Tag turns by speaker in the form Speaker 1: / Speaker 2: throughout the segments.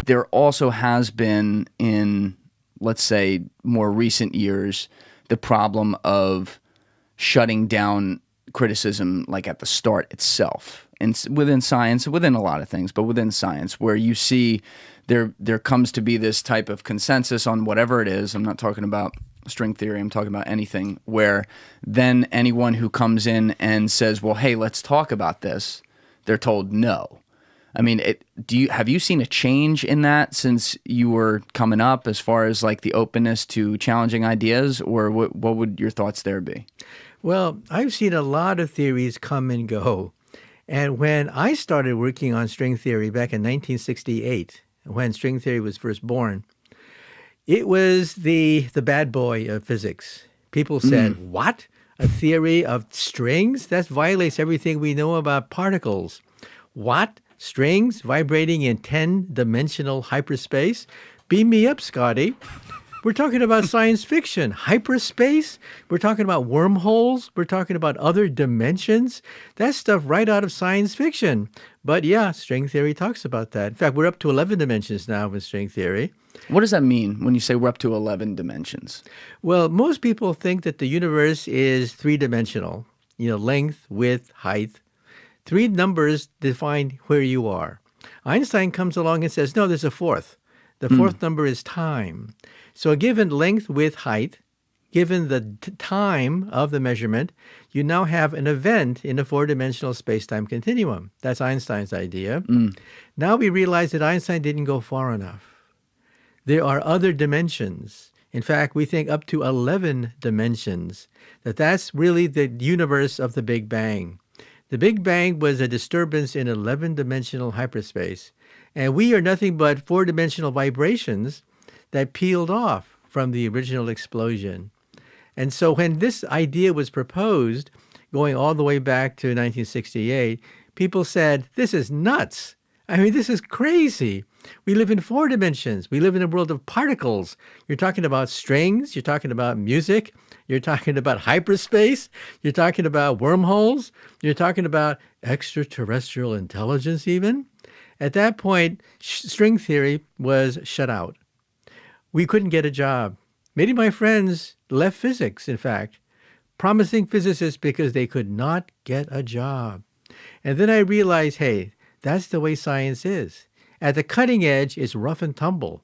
Speaker 1: there also has been in, let's say, more recent years, the problem of shutting down criticism like at the start itself. And within science, within a lot of things, but within science, where you see there comes to be this type of consensus on whatever it is. I'm not talking about string theory, I'm talking about anything, where then anyone who comes in and says, well, hey, let's talk about this, they're told no. I mean, have you seen a change in that since you were coming up as far as like the openness to challenging ideas, or what would your thoughts there be?
Speaker 2: Well, I've seen a lot of theories come and go. And when I started working on string theory back in 1968, when string theory was first born, it was the bad boy of physics. People said, what? A theory of strings? That violates everything we know about particles. What? Strings vibrating in 10-dimensional hyperspace? Beam me up, Scotty. We're talking about science fiction, hyperspace. We're talking about wormholes. We're talking about other dimensions. That's stuff right out of science fiction. But yeah, string theory talks about that. In fact, we're up to 11 dimensions now with string theory.
Speaker 1: What does that mean when you say we're up to 11 dimensions?
Speaker 2: Well, most people think that the universe is three-dimensional, length, width, height. Three numbers define where you are. Einstein comes along and says, no, there's a fourth. The fourth number is time. So given length, width, height, given the time of the measurement, you now have an event in a four-dimensional space-time continuum. That's Einstein's idea. Now we realize that Einstein didn't go far enough. There are other dimensions. In fact, we think up to 11 dimensions, that's really the universe of the Big Bang. The Big Bang was a disturbance in 11-dimensional hyperspace, and we are nothing but four-dimensional vibrations that peeled off from the original explosion. And so when this idea was proposed, going all the way back to 1968, people said, this is nuts. I mean, this is crazy. We live in four dimensions. We live in a world of particles. You're talking about strings. You're talking about music. You're talking about hyperspace. You're talking about wormholes. You're talking about extraterrestrial intelligence even. At that point, string theory was shut out. We couldn't get a job. Many of my friends left physics, in fact, promising physicists because they could not get a job. And then I realized, hey, that's the way science is. At the cutting edge, it's rough and tumble.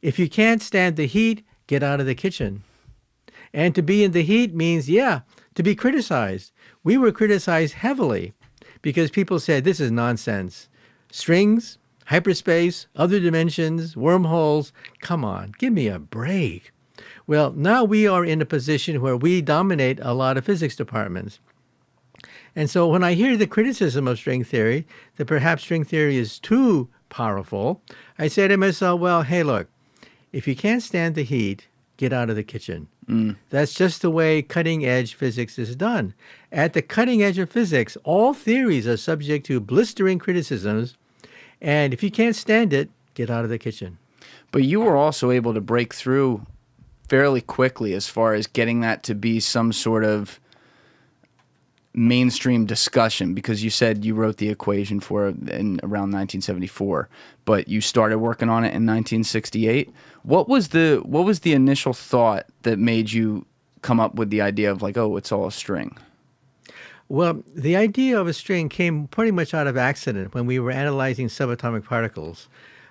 Speaker 2: If you can't stand the heat, get out of the kitchen. And to be in the heat means, to be criticized. We were criticized heavily because people said, this is nonsense. Strings, hyperspace, other dimensions, wormholes, come on, give me a break. Well, now we are in a position where we dominate a lot of physics departments. And so when I hear the criticism of string theory, that perhaps string theory is too powerful, I say to myself, well, hey, look, if you can't stand the heat, get out of the kitchen. That's just the way cutting-edge physics is done. At the cutting edge of physics, all theories are subject to blistering criticisms, and if you can't stand it, get out of the kitchen.
Speaker 1: But you were also able to break through fairly quickly as far as getting that to be some sort of mainstream discussion, because you said you wrote the equation for it in around 1974, but you started working on it in 1968. What was the initial thought that made you come up with the idea of like, oh, it's all a string?
Speaker 2: Well, the idea of a string came pretty much out of accident when we were analyzing subatomic particles.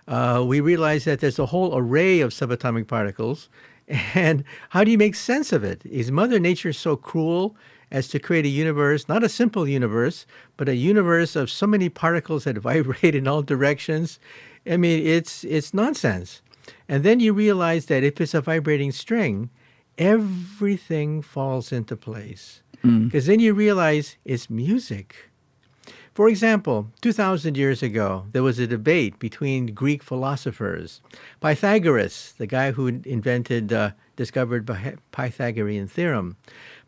Speaker 2: We realized that there's a whole array of subatomic particles, and how do you make sense of it? Is Mother Nature so cruel as to create a universe, not a simple universe, but a universe of so many particles that vibrate in all directions? I mean, it's nonsense. And then you realize that if it's a vibrating string, everything falls into place. Because then you realize it's music. For example, 2,000 years ago, there was a debate between Greek philosophers. Pythagoras, the guy who discovered the Pythagorean theorem.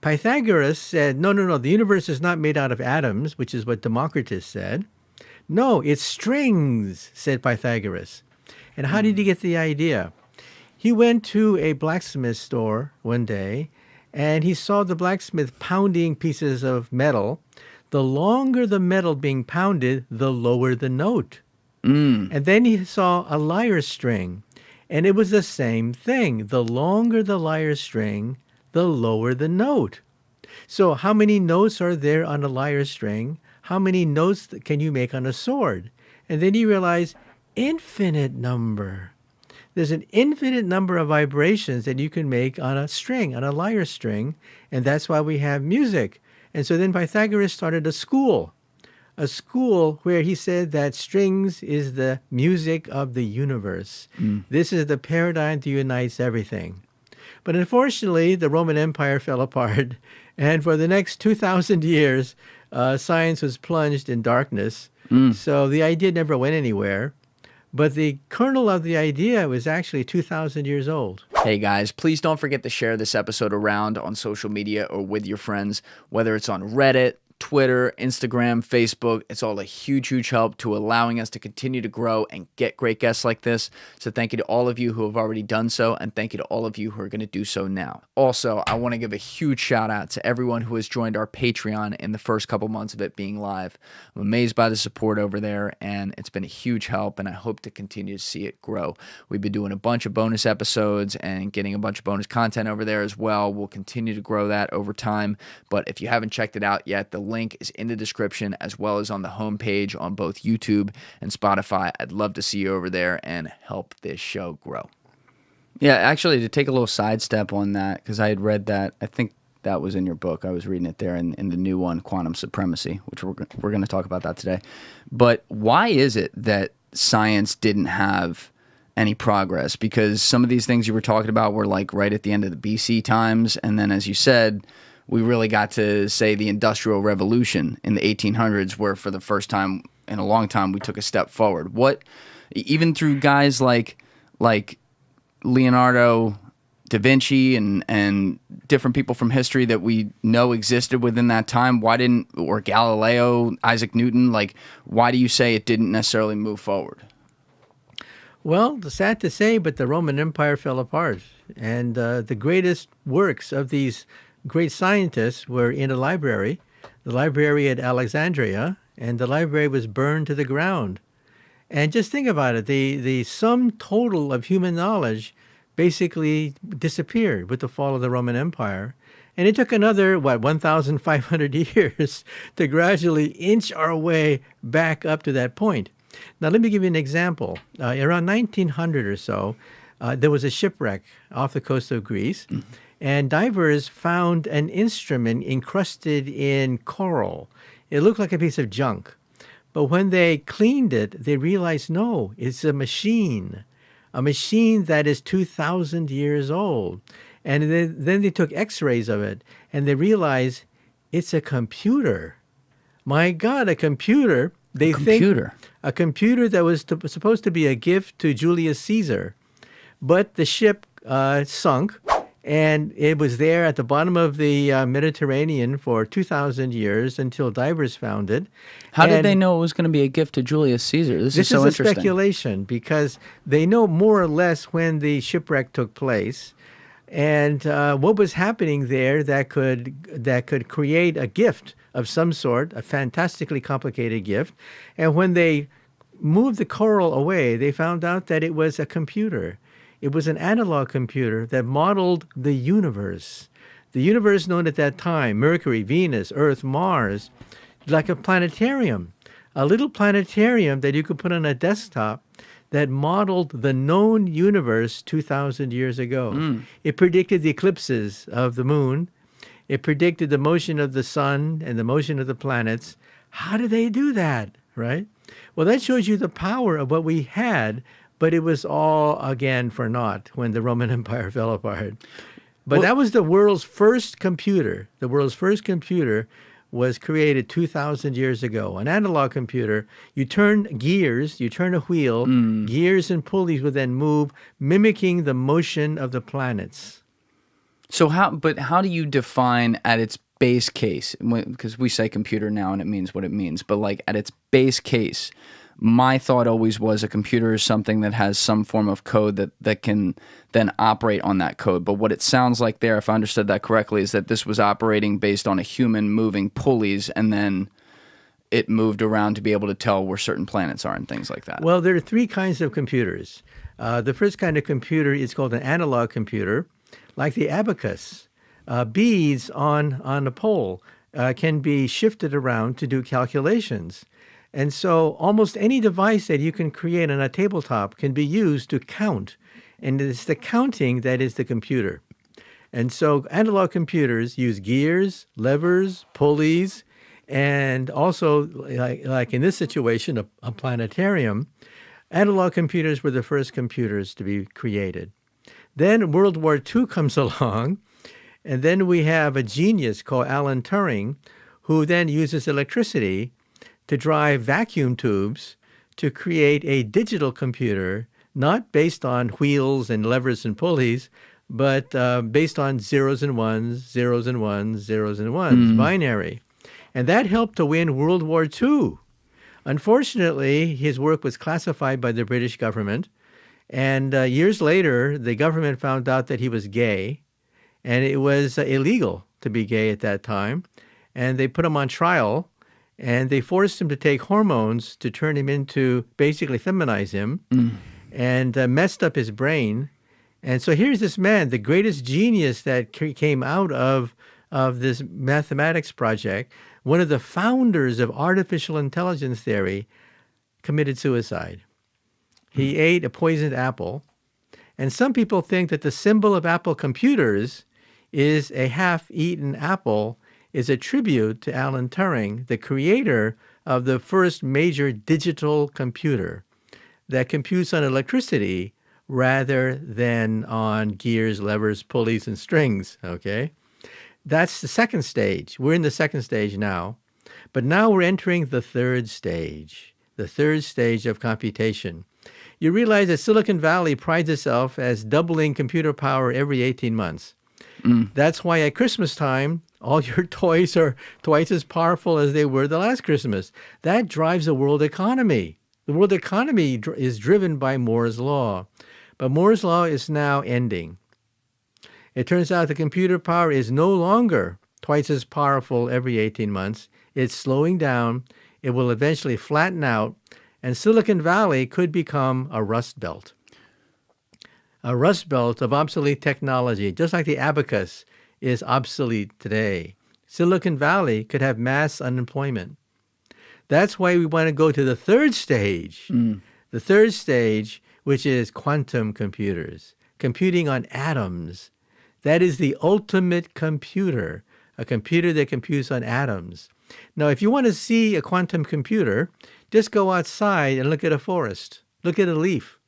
Speaker 2: Pythagoras said, no, the universe is not made out of atoms, which is what Democritus said. No, it's strings, said Pythagoras. And how did he get the idea? He went to a blacksmith store one day, and he saw the blacksmith pounding pieces of metal. The longer the metal being pounded, the lower the note. And then he saw a lyre string, and it was the same thing. The longer the lyre string, the lower the note. So how many notes are there on a lyre string? How many notes can you make on a sword? And then you realize, infinite number. There's an infinite number of vibrations that you can make on a string, on a lyre string, and that's why we have music. And so then Pythagoras started a school where he said that strings is the music of the universe. This is the paradigm that unites everything. But unfortunately, the Roman Empire fell apart, and for the next 2,000 years, science was plunged in darkness. So the idea never went anywhere. But the kernel of the idea was actually 2,000 years old.
Speaker 1: Hey guys, please don't forget to share this episode around on social media or with your friends, whether it's on Reddit, Twitter, Instagram, Facebook. It's all a huge, huge help to allowing us to continue to grow and get great guests like this. So thank you to all of you who have already done so, and thank you to all of you who are going to do so now. Also, I want to give a huge shout out to everyone who has joined our Patreon in the first couple months of it being live. I'm amazed by the support over there, and it's been a huge help, and I hope to continue to see it grow. We've been doing a bunch of bonus episodes and getting a bunch of bonus content over there as well. We'll continue to grow that over time, but if you haven't checked it out yet, the link is in the description as well as on the homepage on both YouTube and Spotify. I'd love to see you over there and help this show grow. Yeah, actually, to take a little sidestep on that, because I had read that, I think that was in your book. I was reading it there in the new one, Quantum Supremacy, which we're going to talk about that today. But why is it that science didn't have any progress? Because some of these things you were talking about were like right at the end of the BC times, and then as you said, we really got to, say, the Industrial Revolution in the 1800s, where for the first time in a long time we took a step forward. What, even through guys like Leonardo da Vinci and different people from history that we know existed within that time, or Galileo, Isaac Newton, like, why do you say it didn't necessarily move forward?
Speaker 2: Well, sad to say, but the Roman Empire fell apart, and the greatest works of these great scientists were in a library, the library at Alexandria, and the library was burned to the ground. And just think about it, the sum total of human knowledge basically disappeared with the fall of the Roman Empire. And it took another, 1,500 years to gradually inch our way back up to that point. Now, let me give you an example. Around 1900 or so, there was a shipwreck off the coast of Greece. And divers found an instrument encrusted in coral. It looked like a piece of junk. But when they cleaned it, they realized, no, it's a machine that is 2,000 years old. And then they took x-rays of it, and they realized it's a computer. My God, a computer. They think a computer that was supposed to be a gift to Julius Caesar. But the ship sunk. And it was there at the bottom of the Mediterranean for 2,000 years until divers found it.
Speaker 1: How did they know it was going to be a gift to Julius Caesar? This is so interesting.
Speaker 2: This is a speculation because they know more or less when the shipwreck took place and what was happening there that could create a gift of some sort, a fantastically complicated gift. And when they moved the coral away, they found out that it was a computer. It was an analog computer that modeled the universe. The universe known at that time, Mercury, Venus, Earth, Mars, like a planetarium. A little planetarium that you could put on a desktop that modeled the known universe 2,000 years ago. It predicted the eclipses of the moon. It predicted the motion of the sun and the motion of the planets. How did they do that, right? Well, that shows you the power of what we had. But it was all, again, for naught when the Roman Empire fell apart. But that was the world's first computer. The world's first computer was created 2,000 years ago. An analog computer, you turn gears, you turn a wheel, gears and pulleys would then move, mimicking the motion of the planets.
Speaker 1: So how do you define at its base case, because we say computer now and it means what it means, but like at its base case, my thought always was a computer is something that has some form of code that can then operate on that code. But what it sounds like there, if I understood that correctly, is that this was operating based on a human moving pulleys and then it moved around to be able to tell where certain planets are and things like that?
Speaker 2: Well, there are three kinds of computers. The first kind of computer is called an analog computer, like the abacus. Beads on a pole can be shifted around to do calculations. And so almost any device that you can create on a tabletop can be used to count. And it's the counting that is the computer. And so analog computers use gears, levers, pulleys, and also, like in this situation, a planetarium. Analog computers were the first computers to be created. Then World War II comes along, and then we have a genius called Alan Turing, who then uses electricity to drive vacuum tubes to create a digital computer, not based on wheels and levers and pulleys, but based on zeros and ones, zeros and ones, zeros and ones, binary. And that helped to win World War II. Unfortunately, his work was classified by the British government. And years later, the government found out that he was gay. And it was illegal to be gay at that time. And they put him on trial. And they forced him to take hormones to turn him into, basically feminize him, and messed up his brain. And so here's this man, the greatest genius that came out of this mathematics project, one of the founders of artificial intelligence theory, committed suicide. He ate a poisoned apple. And some people think that the symbol of Apple computers is a half-eaten apple, is a tribute to Alan Turing, the creator of the first major digital computer that computes on electricity rather than on gears, levers, pulleys, and strings, okay? That's the second stage. We're in the second stage now. But now we're entering the third stage of computation. You realize that Silicon Valley prides itself as doubling computer power every 18 months. That's why at Christmas time, all your toys are twice as powerful as they were the last Christmas. That drives the world economy. The world economy is driven by Moore's law. But Moore's law is now ending. It turns out the computer power is no longer twice as powerful every 18 months. It's slowing down. It will eventually flatten out. And Silicon Valley could become a rust belt. A rust belt of obsolete technology, just like the abacus is obsolete today. Silicon Valley could have mass unemployment. That's why we want to go to the third stage. The third stage, which is quantum computers, computing on atoms. That is the ultimate computer, a computer that computes on atoms. Now, if you want to see a quantum computer, just go outside and look at a forest. Look at a leaf.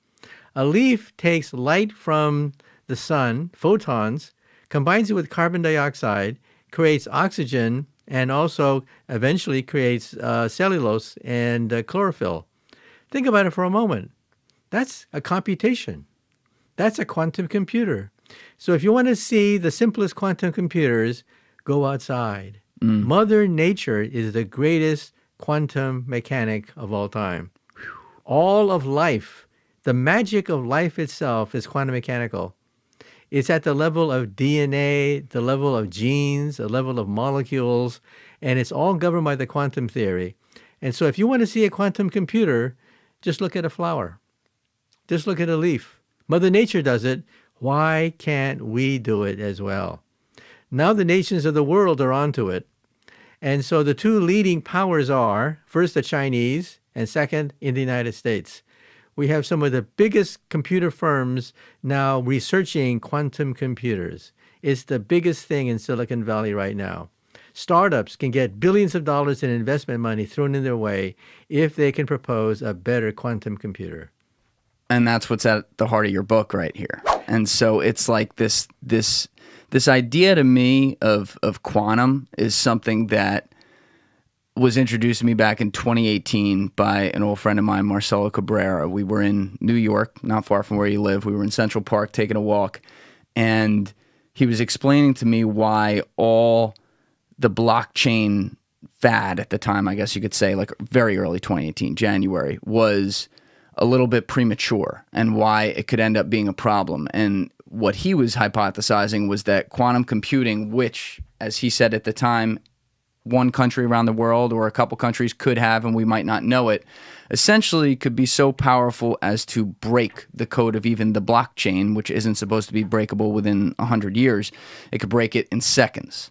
Speaker 2: A leaf takes light from the sun, photons, combines it with carbon dioxide, creates oxygen, and also eventually creates cellulose and chlorophyll. Think about it for a moment. That's a computation. That's a quantum computer. So if you want to see the simplest quantum computers, go outside. Mother Nature is the greatest quantum mechanic of all time. All of life, the magic of life itself is quantum mechanical. It's at the level of DNA, the level of genes, the level of molecules, and it's all governed by the quantum theory. And so if you want to see a quantum computer, just look at a flower. Just look at a leaf. Mother Nature does it. Why can't we do it as well? Now the nations of the world are onto it. And so the two leading powers are, first, the Chinese, and second, in the United States. We have some of the biggest computer firms now researching quantum computers. It's the biggest thing in Silicon Valley right now. Startups can get billions of dollars in investment money thrown in their way if they can propose a better quantum computer.
Speaker 1: And that's what's at the heart of your book right here. And so it's like this idea to me of quantum is something that was introduced to me back in 2018 by an old friend of mine, Marcelo Cabrera. We were in New York, not far from where you live. We were in Central Park taking a walk, and he was explaining to me why all the blockchain fad at the time, I guess you could say, like very early 2018, January, was a little bit premature and why it could end up being a problem. And what he was hypothesizing was that quantum computing, which, as he said at the time, one country around the world or a couple countries could have, and we might not know it, essentially could be so powerful as to break the code of even the blockchain, which isn't supposed to be breakable within 100 years. It could break it in seconds.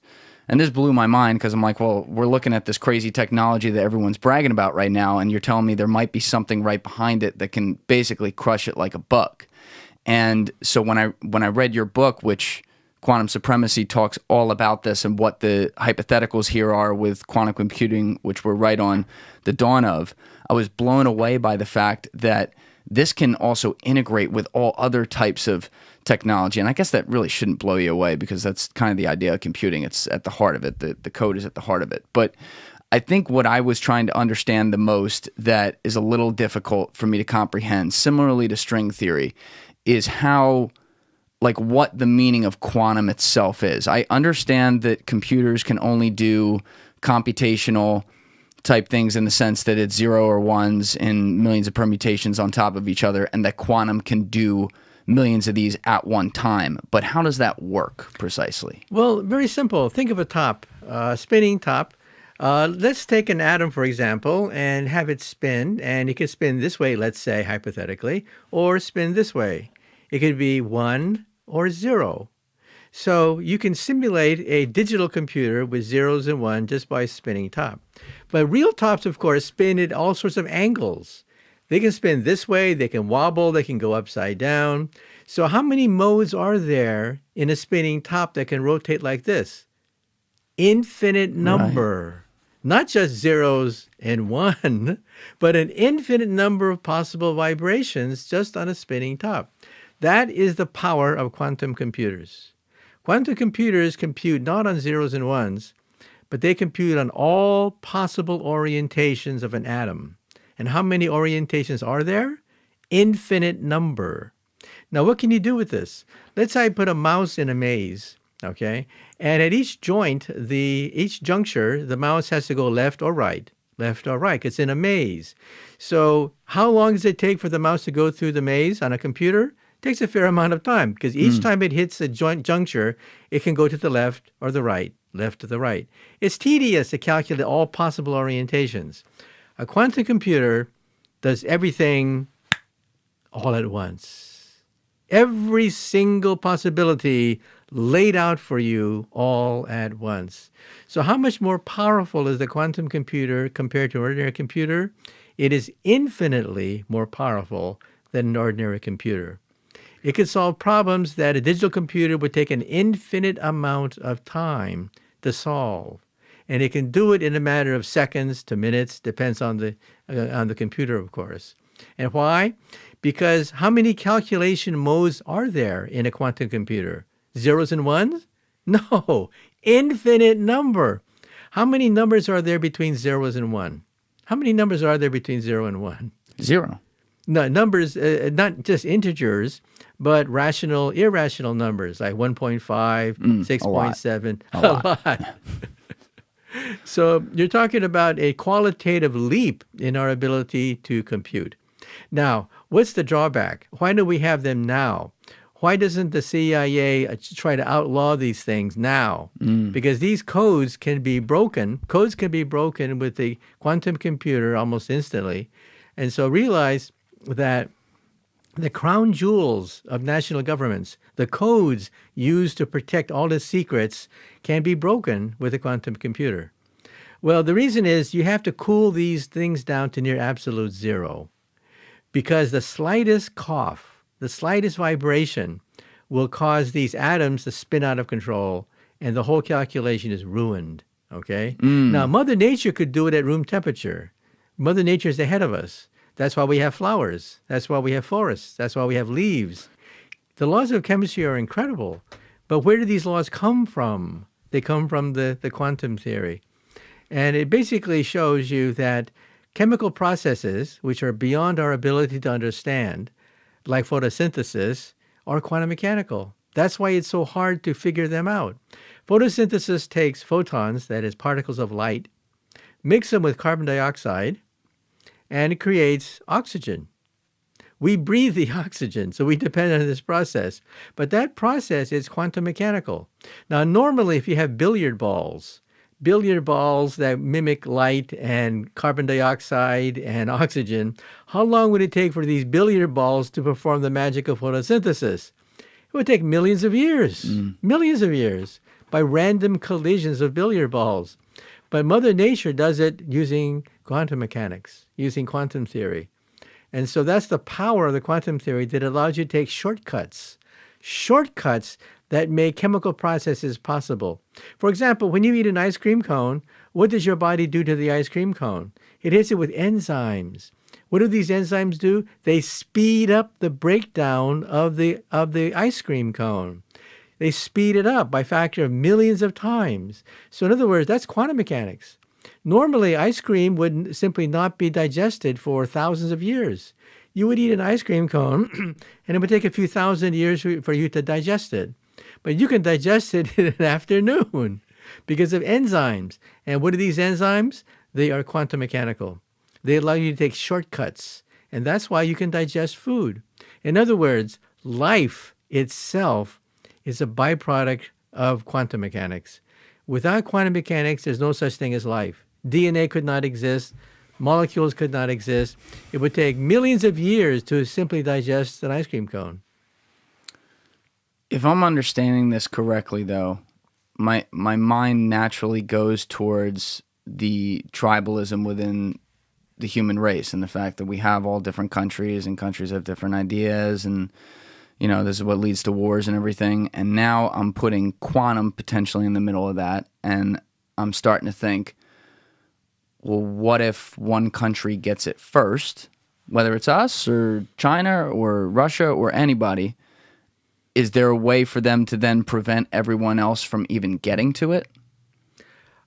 Speaker 1: And this blew my mind because I'm like, well, we're looking at this crazy technology that everyone's bragging about right now, and you're telling me there might be something right behind it that can basically crush it like a bug. And so when I read your book, which Quantum Supremacy talks all about this and what the hypotheticals here are with quantum computing, which we're right on the dawn of, I was blown away by the fact that this can also integrate with all other types of technology. And I guess that really shouldn't blow you away because that's kind of the idea of computing. It's at the heart of it. The code is at the heart of it. But I think what I was trying to understand the most that is a little difficult for me to comprehend, similarly to string theory, is how, like, what the meaning of quantum itself is. I understand that computers can only do computational type things in the sense that it's 0 or 1s and millions of permutations on top of each other, and that quantum can do millions of these at one time. But how does that work precisely?
Speaker 2: Well, very simple. Think of a top, spinning top. Let's take an atom, for example, and have it spin, and it could spin this way, let's say, hypothetically, or spin this way. It could be 1 or 0. So you can simulate a digital computer with zeros and ones just by spinning top. But real tops, of course, spin at all sorts of angles. They can spin this way, they can wobble, they can go upside down. So how many modes are there in a spinning top that can rotate like this? Infinite number. Right. Not just zeros and one, but an infinite number of possible vibrations just on a spinning top. That is the power of quantum computers. Quantum computers compute not on zeros and ones, but they compute on all possible orientations of an atom. And how many orientations are there? Infinite number. Now, what can you do with this? Let's say I put a mouse in a maze, okay? And at each joint, each juncture, the mouse has to go left or right. Left or right, it's in a maze. So how long does it take for the mouse to go through the maze on a computer? It takes a fair amount of time because each time it hits a joint juncture, it can go to the left or the right, left to the right. It's tedious to calculate all possible orientations. A quantum computer does everything all at once. Every single possibility laid out for you all at once. So how much more powerful is the quantum computer compared to an ordinary computer? It is infinitely more powerful than an ordinary computer. It could solve problems that a digital computer would take an infinite amount of time to solve. And it can do it in a matter of seconds to minutes, depends on the computer, of course. And why? Because how many calculation modes are there in a quantum computer? Zeros and ones? No, infinite number. How many numbers are there between zeros and one? How many numbers are there between 0 and 1?
Speaker 1: 0.
Speaker 2: No, numbers, not just integers, but rational, irrational numbers like 1.5, 6.7, a lot. So you're talking about a qualitative leap in our ability to compute. Now, what's the drawback? Why do we have them now? Why doesn't the CIA try to outlaw these things now? Because these codes can be broken. Codes can be broken with the quantum computer almost instantly. And so realize that the crown jewels of national governments, the codes used to protect all the secrets, can be broken with a quantum computer. Well, the reason is you have to cool these things down to near absolute zero, because the slightest cough, the slightest vibration will cause these atoms to spin out of control, and the whole calculation is ruined, okay? Now, Mother Nature could do it at room temperature. Mother Nature is ahead of us. That's why we have flowers. That's why we have forests. That's why we have leaves. The laws of chemistry are incredible. But where do these laws come from? They come from the quantum theory. And it basically shows you that chemical processes, which are beyond our ability to understand, like photosynthesis, are quantum mechanical. That's why it's so hard to figure them out. Photosynthesis takes photons, that is particles of light, mix them with carbon dioxide, and it creates oxygen. We breathe the oxygen, so we depend on this process. But that process is quantum mechanical. Now, normally, if you have billiard balls billiard balls that mimic light and carbon dioxide and oxygen, how long would it take for these billiard balls to perform the magic of photosynthesis? It would take millions of years, millions of years, by random collisions of billiard balls. But Mother Nature does it using quantum mechanics, using quantum theory. And so that's the power of the quantum theory, that allows you to take shortcuts that make chemical processes possible. For example, when you eat an ice cream cone, what does your body do to the ice cream cone? It hits it with enzymes. What do these enzymes do? They speed up the breakdown of the ice cream cone. They speed it up by a factor of millions of times. So in other words, that's quantum mechanics. Normally, ice cream would simply not be digested for thousands of years. You would eat an ice cream cone, and it would take a few thousand years for you to digest it. But you can digest it in an afternoon because of enzymes. And what are these enzymes? They are quantum mechanical. They allow you to take shortcuts. And that's why you can digest food. In other words, life itself is a byproduct of quantum mechanics. Without quantum mechanics, there's no such thing as life. DNA could not exist. Molecules could not exist. It would take millions of years to simply digest an ice cream cone.
Speaker 1: If I'm understanding this correctly, though, my mind naturally goes towards the tribalism within the human race and the fact that we have all different countries and countries have different ideas, and this is what leads to wars and everything. And now I'm putting quantum potentially in the middle of that, and I'm starting to think, well, what if one country gets it first, whether it's us or China or Russia or anybody? Is there a way for them to then prevent everyone else from even getting to it?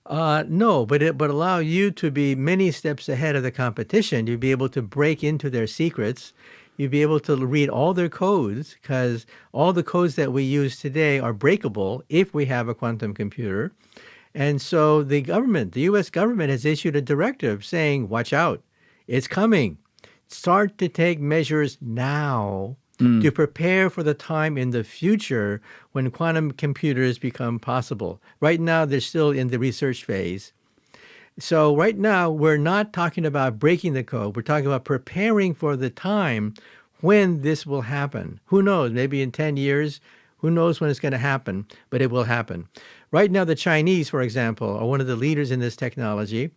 Speaker 2: No, but it would allow you to be many steps ahead of the competition. You'd be able to break into their secrets. You'd be able to read all their codes, because all the codes that we use today are breakable if we have a quantum computer. And so the U.S. government has issued a directive saying, watch out, it's coming. Start to take measures now to prepare for the time in the future when quantum computers become possible. Right now, they're still in the research phase. So right now, we're not talking about breaking the code. We're talking about preparing for the time when this will happen. Who knows? Maybe in 10 years. Who knows when it's going to happen? But it will happen. Right now, the Chinese, for example, are one of the leaders in this technology.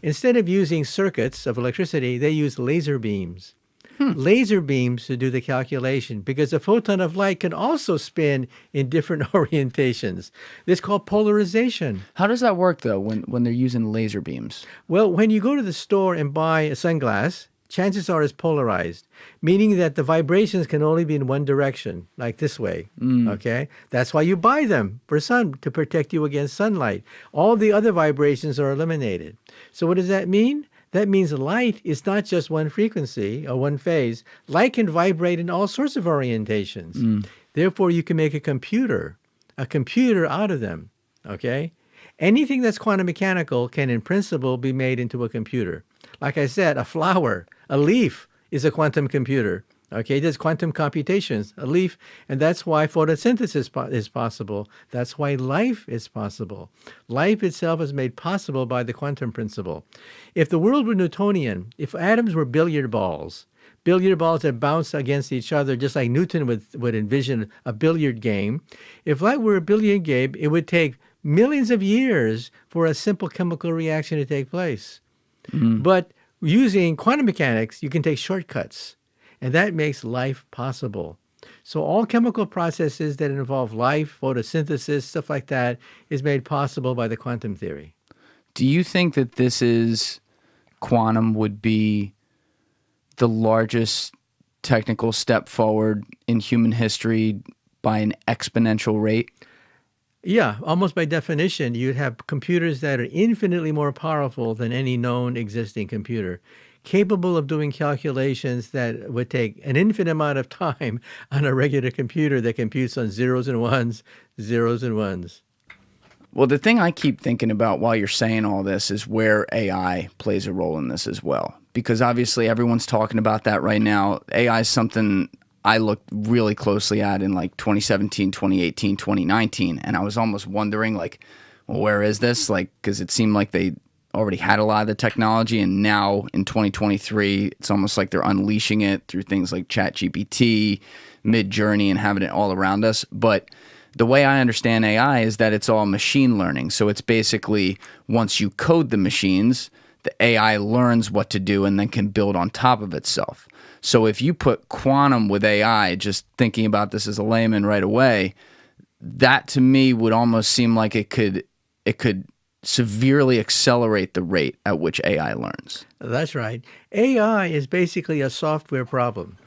Speaker 2: Instead of using circuits of electricity, they use laser beams. Laser beams to do the calculation, because a photon of light can also spin in different orientations. It's called polarization.
Speaker 1: How does that work, though, when they're using laser beams?
Speaker 2: Well, when you go to the store and buy a sunglass, chances are it's polarized, meaning that the vibrations can only be in one direction, like this way, okay? That's why you buy them, to protect you against sunlight. All the other vibrations are eliminated. So what does that mean? That means light is not just one frequency or one phase. Light can vibrate in all sorts of orientations. Therefore, you can make a computer out of them, okay? Anything that's quantum mechanical can, in principle, be made into a computer. Like I said, a flower, a leaf is a quantum computer. Okay, it does quantum computations, a leaf, and that's why photosynthesis is possible. That's why life is possible. Life itself is made possible by the quantum principle. If the world were Newtonian, if atoms were billiard balls that bounce against each other, just like Newton would envision a billiard game, if light were a billiard game, it would take millions of years for a simple chemical reaction to take place. But using quantum mechanics, you can take shortcuts. And that makes life possible. So all chemical processes that involve life, photosynthesis, stuff like that, is made possible by the quantum theory.
Speaker 1: Do you think that quantum would be the largest technical step forward in human history by an exponential rate?
Speaker 2: Yeah, almost by definition, you'd have computers that are infinitely more powerful than any known existing computer, capable of doing calculations that would take an infinite amount of time on a regular computer that computes on zeros and ones.
Speaker 1: Well, the thing I keep thinking about while you're saying all this is where AI plays a role in this as well. Because obviously everyone's talking about that right now. AI is something I looked really closely at in like 2017, 2018, 2019. And I was almost wondering, like, well, where is this? Like, because it seemed like they already had a lot of the technology, and now in 2023, it's almost like they're unleashing it through things like ChatGPT, Mid-Journey, and having it all around us. But the way I understand AI is that it's all machine learning. So it's basically once you code the machines, the AI learns what to do and then can build on top of itself. So if you put quantum with AI, just thinking about this as a layman right away, that to me would almost seem like it could severely accelerate the rate at which AI learns.
Speaker 2: That's right. AI is basically a software problem.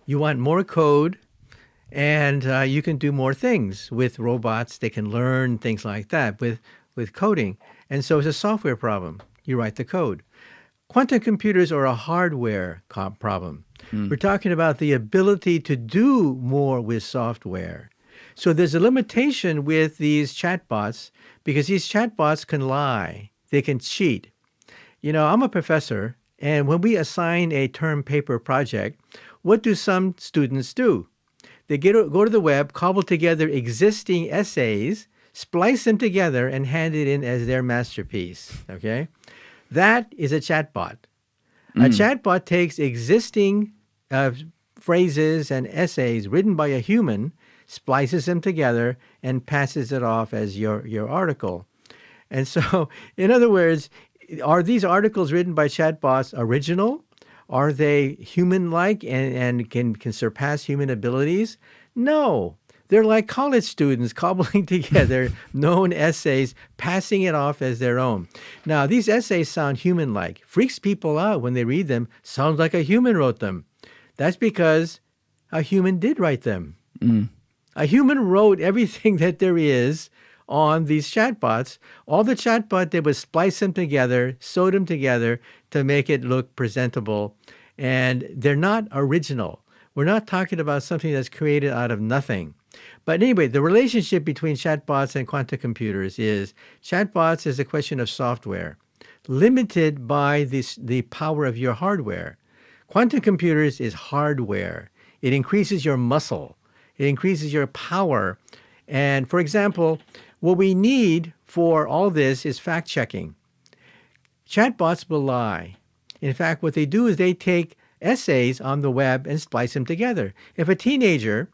Speaker 2: You want more code, and you can do more things with robots. They can learn things like that with coding. And so it's a software problem. You write the code. Quantum computers are a hardware problem. We're talking about the ability to do more with software. So there's a limitation with these chatbots because these chatbots can lie. They can cheat. You know, I'm a professor, and when we assign a term paper project, what do some students do? They go to the web, cobble together existing essays, splice them together, and hand it in as their masterpiece, okay? That is a chatbot. A chatbot takes existing phrases and essays written by a human, splices them together, and passes it off as your article. And so, in other words, are these articles written by chatbots original? Are they human-like and can surpass human abilities? No. They're like college students cobbling together known essays, passing it off as their own. Now, these essays sound human-like. Freaks people out when they read them. Sounds like a human wrote them. That's because a human did write them. A human wrote everything that there is on these chatbots. All the chatbot did was splice them together, sew them together to make it look presentable. And they're not original. We're not talking about something that's created out of nothing. But anyway, the relationship between chatbots and quantum computers is chatbots is a question of software, limited by the power of your hardware. Quantum computers is hardware. It increases your muscle. It increases your power. And for example, what we need for all this is fact-checking. Chatbots will lie. In fact, what they do is they take essays on the web and splice them together. If a teenager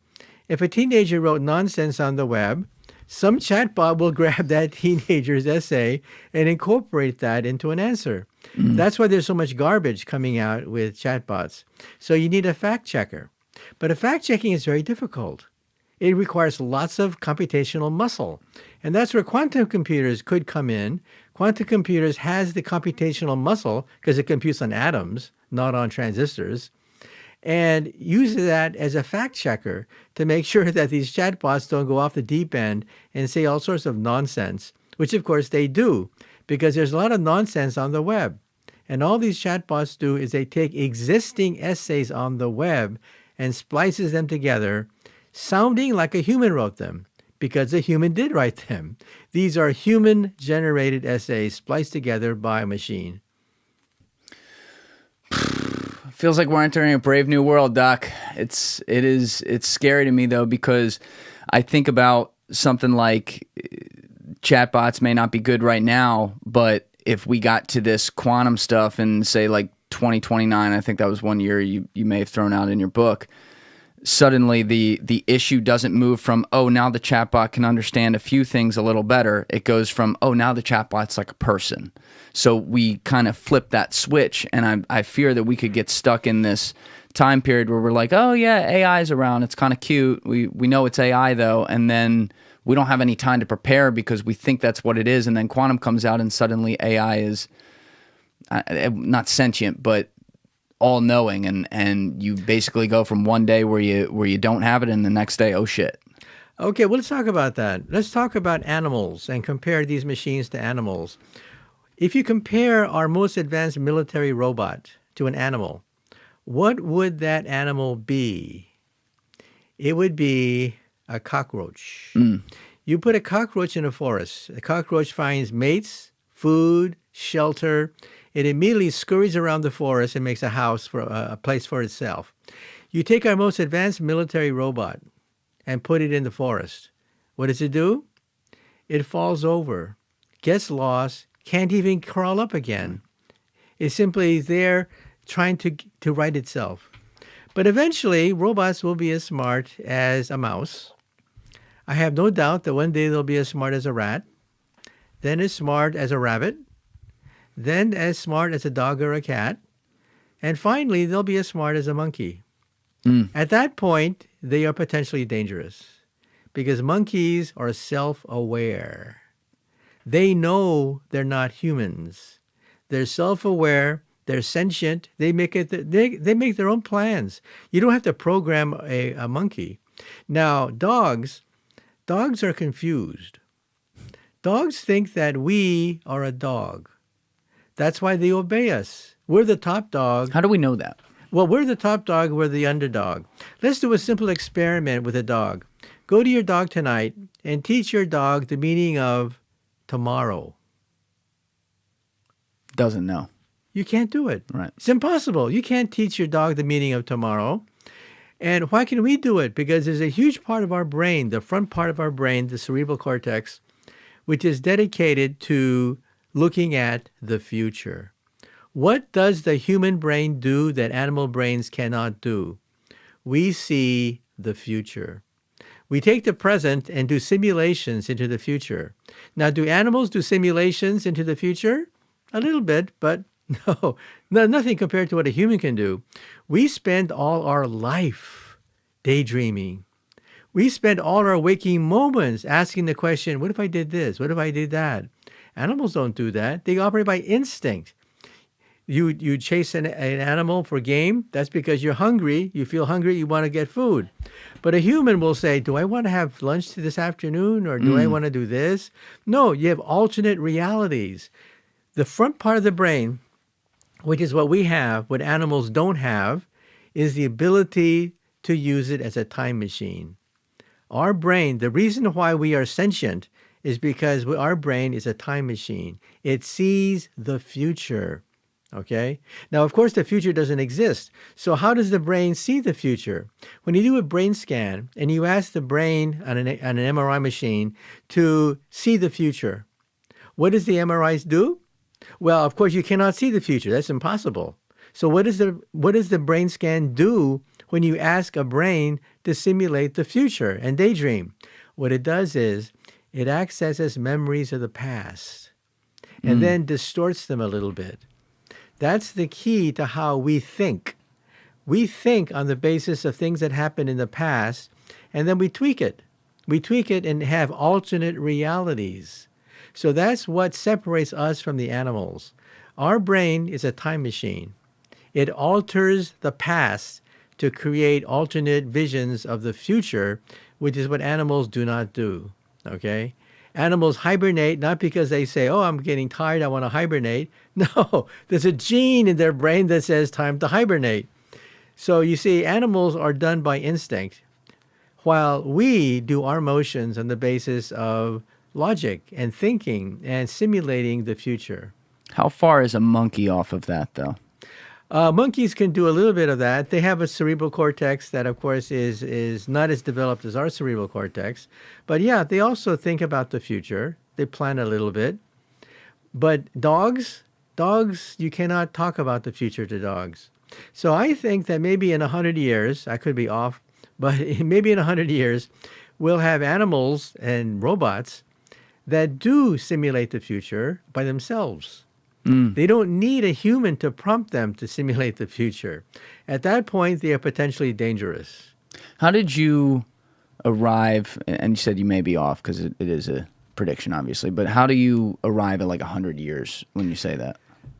Speaker 2: wrote nonsense on the web, some chatbot will grab that teenager's essay and incorporate that into an answer. That's why there's so much garbage coming out with chatbots. So you need a fact checker. But a fact checking is very difficult. It requires lots of computational muscle. And that's where quantum computers could come in. Quantum computers has the computational muscle because it computes on atoms, not on transistors, and uses that as a fact checker to make sure that these chatbots don't go off the deep end and say all sorts of nonsense, which of course they do, because there's a lot of nonsense on the web. And all these chatbots do is they take existing essays on the web and splices them together, sounding like a human wrote them, because a human did write them. These are human-generated essays spliced together by a machine.
Speaker 1: Feels like we're entering a brave new world, Doc. It's scary to me though, because I think about something like chatbots may not be good right now, but if we got to this quantum stuff and say like 2029, I think that was one year you may have thrown out in your book, suddenly the issue doesn't move from, oh, now the chatbot can understand a few things a little better. It goes from, oh, now the chatbot's like a person. So we kind of flip that switch, and I fear that we could get stuck in this time period where we're like, oh yeah, AI is around, it's kind of cute. We know it's AI though, and then we don't have any time to prepare because we think that's what it is, and then quantum comes out and suddenly AI is not sentient, but all-knowing, and you basically go from one day where you don't have it, and the next day, oh shit.
Speaker 2: Okay, well, let's talk about that. Let's talk about animals and compare these machines to animals. If you compare our most advanced military robot to an animal, what would that animal be? It would be a cockroach. You put a cockroach in a forest. A cockroach finds mates, food, shelter. It immediately scurries around the forest and makes a house, for a place for itself. You take our most advanced military robot and put it in the forest. What does it do? It falls over. gets lost, can't even crawl up again. It's simply there trying to right itself. But eventually, robots will be as smart as a mouse. I have no doubt that one day they'll be as smart as a rat, then as smart as a rabbit, then as smart as a dog or a cat, and finally, they'll be as smart as a monkey. At that point, they are potentially dangerous because monkeys are self-aware. They know they're not humans. They're self-aware. They're sentient. They make their own plans. You don't have to program a monkey. Now, dogs are confused. Dogs think that we are a dog. That's why they obey us. We're the top dog.
Speaker 1: How do we know that?
Speaker 2: Well, we're the top dog. We're the underdog. Let's do a simple experiment with a dog. Go to your dog tonight and teach your dog the meaning of tomorrow.
Speaker 1: Doesn't know.
Speaker 2: You can't do it.
Speaker 1: Right.
Speaker 2: It's impossible. You can't teach your dog the meaning of tomorrow. And why can we do it? Because there's a huge part of our brain, the front part of our brain, the cerebral cortex, which is dedicated to looking at the future. What does the human brain do that animal brains cannot do? We see the future. We take the present and do simulations into the future. Now, do animals do simulations into the future? A little bit, but no, nothing compared to what a human can do. We spend all our life daydreaming. We spend all our waking moments asking the question, what if I did this? What if I did that? Animals don't do that. They operate by instinct. You chase an animal for game. That's because you're hungry. You feel hungry. You want to get food. But a human will say, do I want to have lunch this afternoon or do I want to do this? No, you have alternate realities. The front part of the brain, which is what we have, what animals don't have, is the ability to use it as a time machine. Our brain, the reason why we are sentient is because our brain is a time machine. It sees the future. Okay? Now, of course, the future doesn't exist. So how does the brain see the future? When you do a brain scan and you ask the brain on an MRI machine to see the future, what does the MRIs do? Well, of course, you cannot see the future. That's impossible. So what does the brain scan do when you ask a brain to simulate the future and daydream? What it does is it accesses memories of the past and then distorts them a little bit. That's the key to how we think. We think on the basis of things that happened in the past, and then we tweak it. We tweak it and have alternate realities. So that's what separates us from the animals. Our brain is a time machine. It alters the past to create alternate visions of the future, which is what animals do not do. Okay? Animals hibernate not because they say, oh, I'm getting tired, I want to hibernate. No, there's a gene in their brain that says time to hibernate. So you see, animals are done by instinct, while we do our motions on the basis of logic and thinking and simulating the future.
Speaker 1: How far is a monkey off of that, though?
Speaker 2: Monkeys can do a little bit of that. They have a cerebral cortex that, of course, is not as developed as our cerebral cortex. But yeah, they also think about the future. They plan a little bit. But dogs, you cannot talk about the future to dogs. So I think that maybe in 100 years, I could be off, but maybe in 100 years, we'll have animals and robots that do simulate the future by themselves. They don't need a human to prompt them to simulate the future. At that point, they are potentially dangerous.
Speaker 1: How did you arrive, and you said you may be off because it is a prediction, obviously, but how do you arrive at like 100 years when you say that?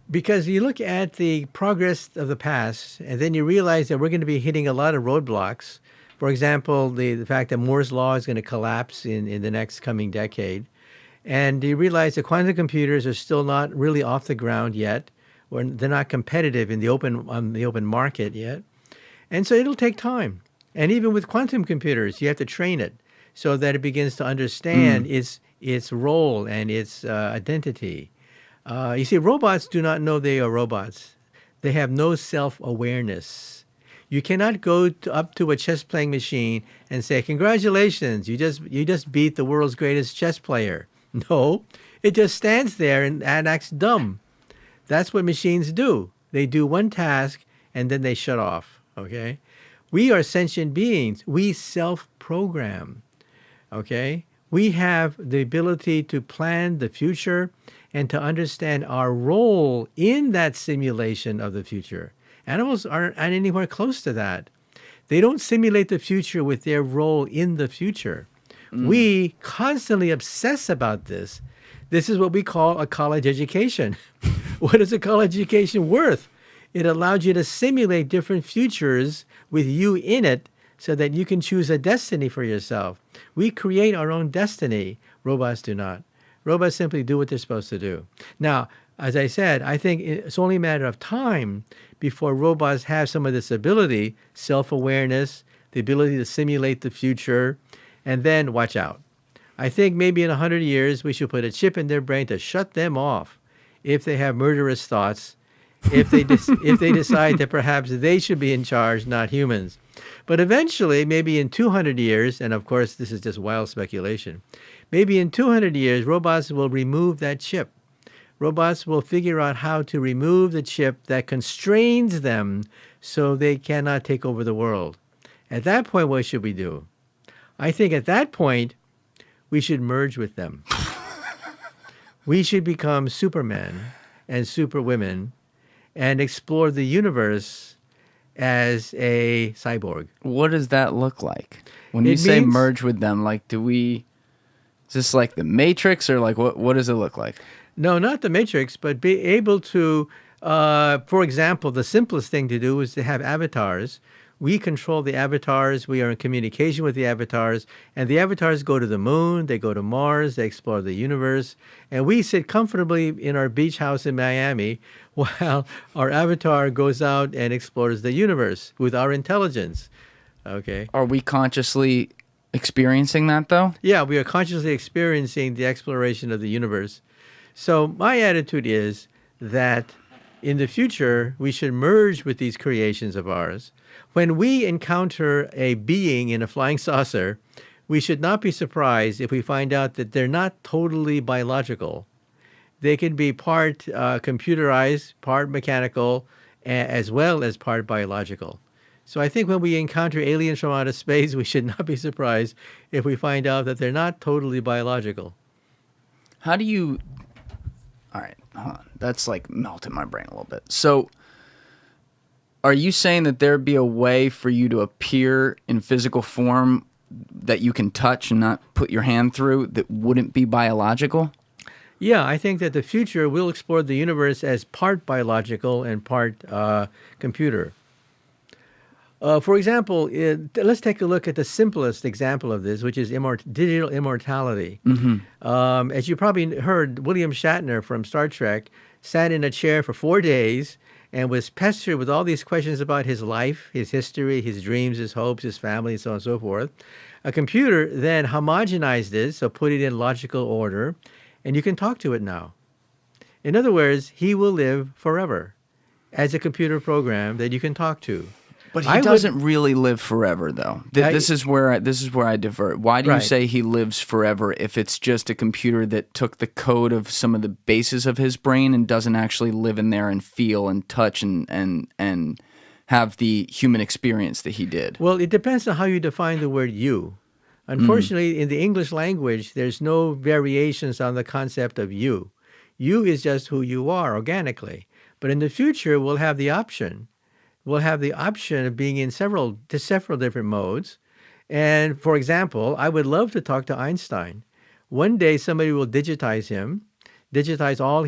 Speaker 2: Because you look at the progress of the past, and then you realize that we're going to be hitting a lot of roadblocks. For example, the fact that Moore's law is going to collapse in the next coming decade. And you realize that quantum computers are still not really off the ground yet, or they're not competitive in the open market yet. And so it'll take time. And even with quantum computers, you have to train it so that it begins to understand its role and its identity. You see, robots do not know they are robots. They have no self-awareness. You cannot go up to a chess-playing machine and say, congratulations, you just beat the world's greatest chess player. No, It just stands there and acts dumb. That's what machines do. They do one task and then they shut off, okay? We are sentient beings. We self-program, okay? We have the ability to plan the future and to understand our role in that simulation of the future. Animals aren't anywhere close to that. They don't simulate the future with their role in the future. We constantly obsess about this. This is what we call a college education. What is a college education worth? It allows you to simulate different futures with you in it so that you can choose a destiny for yourself. We create our own destiny. Robots do not. Robots simply do what they're supposed to do. Now, as I said, I think it's only a matter of time before robots have some of this ability, self-awareness, the ability to simulate the future, and then watch out. I think maybe in 100 years, we should put a chip in their brain to shut them off if they have murderous thoughts, if they decide that perhaps they should be in charge, not humans. But eventually, maybe in 200 years, and of course, this is just wild speculation, maybe in 200 years, robots will remove that chip. Robots will figure out how to remove the chip that constrains them so they cannot take over the world. At that point, what should we do? I think at that point, we should merge with them. We should become supermen and superwomen and explore the universe as a cyborg.
Speaker 1: What does that look like? When you say merge with them, like, is this like the Matrix, or like what does it look like?
Speaker 2: No, not the Matrix, but be able to, for example, the simplest thing to do is to have avatars. We control the avatars. We are in communication with the avatars. And the avatars go to the moon. They go to Mars. They explore the universe. And we sit comfortably in our beach house in Miami while our avatar goes out and explores the universe with our intelligence. Okay.
Speaker 1: Are we consciously experiencing that, though?
Speaker 2: Yeah, we are consciously experiencing the exploration of the universe. So my attitude is that in the future, we should merge with these creations of ours. When we encounter a being in a flying saucer, we should not be surprised if we find out that they're not totally biological. They can be part computerized, part mechanical, as well as part biological. So I think when we encounter aliens from outer space, we should not be surprised if we find out that they're not totally biological.
Speaker 1: How do you... All right, hold on. That's like melting my brain a little bit. So are you saying that there'd be a way for you to appear in physical form that you can touch and not put your hand through that wouldn't be biological?
Speaker 2: Yeah, I think that the future will explore the universe as part biological and part computer. For example, let's take a look at the simplest example of this, which is digital immortality. Mm-hmm. As you probably heard, William Shatner from Star Trek sat in a chair for 4 days and was pestered with all these questions about his life, his history, his dreams, his hopes, his family, and so on and so forth. A computer then homogenized it, so put it in logical order, and you can talk to it now. In other words, he will live forever as a computer program that you can talk to.
Speaker 1: But he doesn't really live forever, though. This is where I divert. Why do you say he lives forever if it's just a computer that took the code of some of the bases of his brain and doesn't actually live in there and feel and touch and have the human experience that he did? Well,
Speaker 2: it depends on how you define the word you. Unfortunately, in the English language, there's no variations on the concept of you. You is just who you are organically. But in the future, we'll have the option. We'll have the option of being in several different modes. And for example, I would love to talk to Einstein. One day somebody will digitize him, digitize all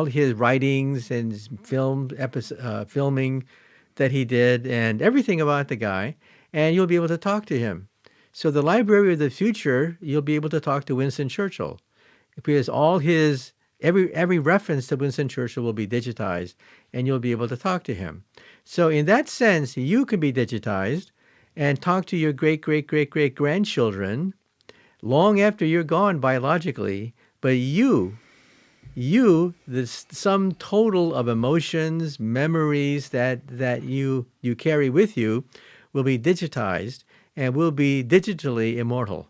Speaker 2: his writings and filming that he did and everything about the guy, and you'll be able to talk to him. So the library of the future, you'll be able to talk to Winston Churchill because all his every reference to Winston Churchill will be digitized, and you'll be able to talk to him. So in that sense, you can be digitized and talk to your great-great-great-great-grandchildren long after you're gone biologically, but the sum total of emotions, memories that you carry with you will be digitized and will be digitally immortal.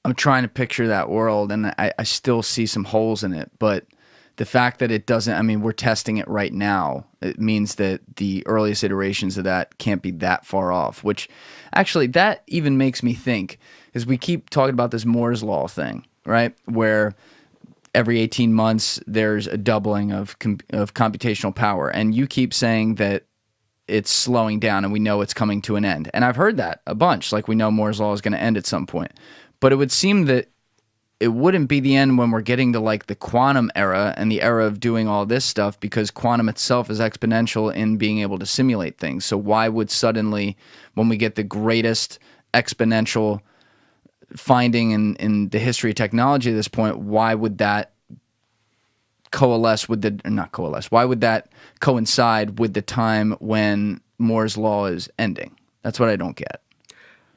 Speaker 1: I'm trying to picture that world, and I still see some holes in it. But the fact that it doesn't, I mean, we're testing it right now. It means that the earliest iterations of that can't be that far off, which actually that even makes me think, as we keep talking about this Moore's Law thing, right? Where every 18 months there's a doubling of computational power. And you keep saying that it's slowing down and we know it's coming to an end. And I've heard that a bunch. Like, we know Moore's Law is going to end at some point. But it would seem that it wouldn't be the end when we're getting to like the quantum era and the era of doing all this stuff, because quantum itself is exponential in being able to simulate things. So why would suddenly, when we get the greatest exponential finding in the history of technology at this point, why would that coalesce with the, not coalesce, why would that coincide with the time when Moore's Law is ending? That's what I don't get.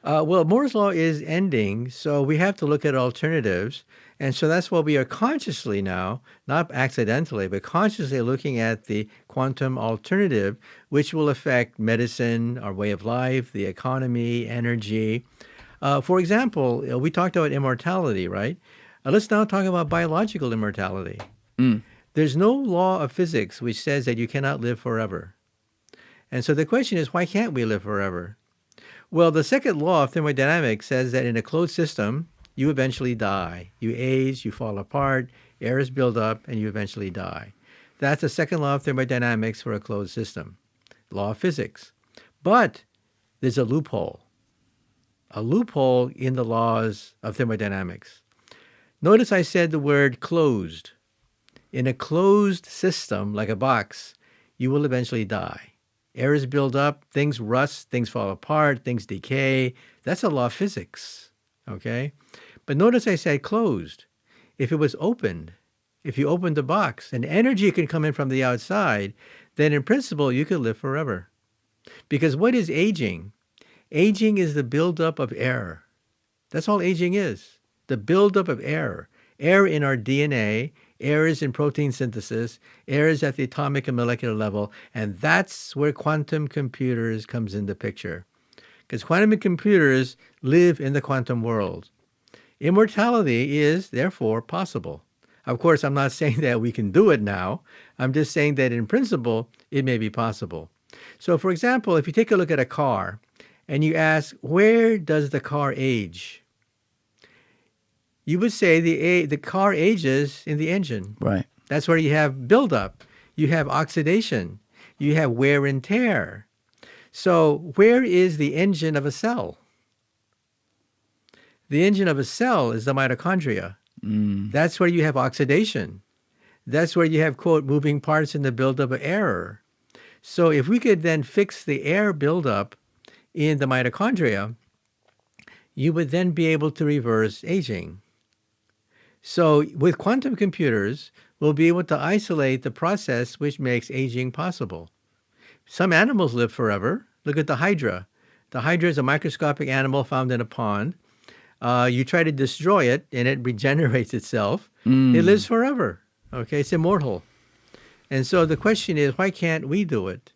Speaker 2: Well, Moore's Law is ending, so we have to look at alternatives. And so that's why we are consciously now, not accidentally, but consciously looking at the quantum alternative, which will affect medicine, our way of life, the economy, energy. For example, we talked about immortality, right? Let's now talk about biological immortality. There's no law of physics which says that you cannot live forever. And so the question is, why can't we live forever? Well, the second law of thermodynamics says that in a closed system, you eventually die. You age, you fall apart, errors build up, and you eventually die. That's the second law of thermodynamics for a closed system, law of physics. But there's a loophole in the laws of thermodynamics. Notice I said the word closed. In a closed system, like a box, you will eventually die. Errors build up, things rust, things fall apart, things decay. That's a law of physics, okay? But notice I said closed. If it was opened, if you opened the box and energy can come in from the outside, then in principle you could live forever. Because what is aging? Aging is the buildup of error. That's all aging is, the buildup of error. Error in our DNA, errors in protein synthesis, errors at the atomic and molecular level, and that's where quantum computers comes into picture. Because quantum computers live in the quantum world. Immortality is, therefore, possible. Of course, I'm not saying that we can do it now. I'm just saying that in principle, it may be possible. So, for example, if you take a look at a car and you ask, where does the car age? You would say the car ages in the engine.
Speaker 1: Right.
Speaker 2: That's where you have buildup. You have oxidation. You have wear and tear. So where is the engine of a cell? The engine of a cell is the mitochondria. That's where you have oxidation. That's where you have, quote, moving parts in the buildup of error. So if we could then fix the air buildup in the mitochondria, you would then be able to reverse aging. So with quantum computers, we'll be able to isolate the process which makes aging possible. Some animals live forever. Look at the hydra. The hydra is a microscopic animal found in a pond. You try to destroy it, and it regenerates itself. It lives forever. Okay, it's immortal. And so the question is, why can't we do it?